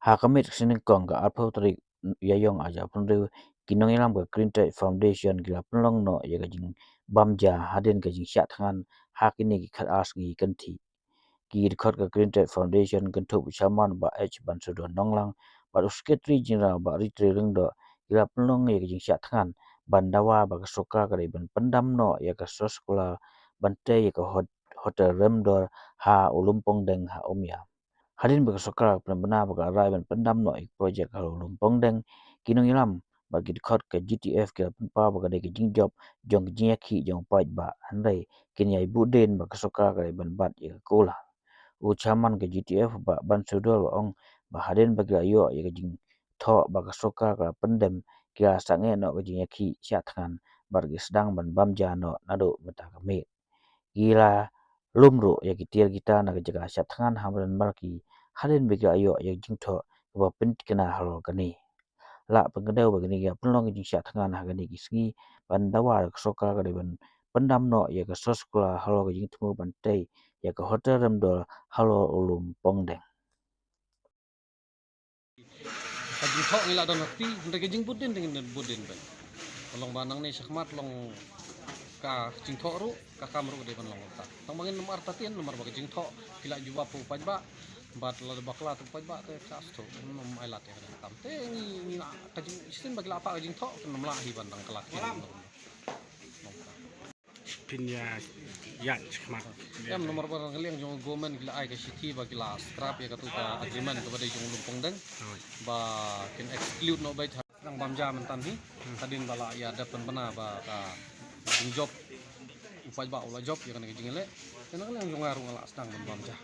ha kamit sinin kong ga arpho tri yayong aja punru kinong ilam ga green tide foundation gila punlong no ya ga jing bamja hadin ga jing sha thangan ha kini gi khat as gi kanthi ki khot ga green tide foundation kan thu chaman ba h ban su do nonglang ba uske tri jinra ba ri tri ring do gila punlong ya ga jing sha thangan bandawa ba ga soka ga ban pandam no ya ga soskola bante ya ga hotel remdor ha ulumpong deng ha omya Hadin bagi sokra benar bagi arai ban pendam no projek halu lumpong deng kinong ilam bagi dekat ke GTF ke pempa bagi de jing job jong jing ki jong pait ba andai kin yai buden bagi sokra ke ban bat ye kola ucaman ke GTF ba ban sudol ong ba hadin bagi ayo ye jing tho bagi sokra ke pendem kia sange no ke jing ki syatkan bagi sedang ban bamja no nado mata kami gila lumru ya kitir kita na jaga syatkan hamran marki halin bega ayo ya jingtho ba pent kena halo kani la pengedau bagani ya penlong jing syatkan ha gani gisngi bandawa soka ga ban pendam no ya ga soskula halo ga jing tumu bantai ya ga hotel remdol halo ulum pongdeng Kajing thok ngila don hakti ndek jing budin dengan budin ban long banang ni sakmat long ka jing thok ru ka kamru de ban long ta tang bangin nomor tatian nomor bagi jing thok kila juba pu pajba bat la bakla tu pajba te kas to nom ailat ya tam te ni kajing isin bagi apa kajing thok nom la hi ban dang kelak pinya ya semat em nomor barang kali yang jong gomen gila ai ke city bagi la strap ya katu ka agreement kepada jong lumpong deng ba kin exclude no bai nang bamja mentan hi tadin bala ya dapat bena ba ka jing job upaj ba ula job ya kan jing le kenang yang jong ngaru ngala sedang bamja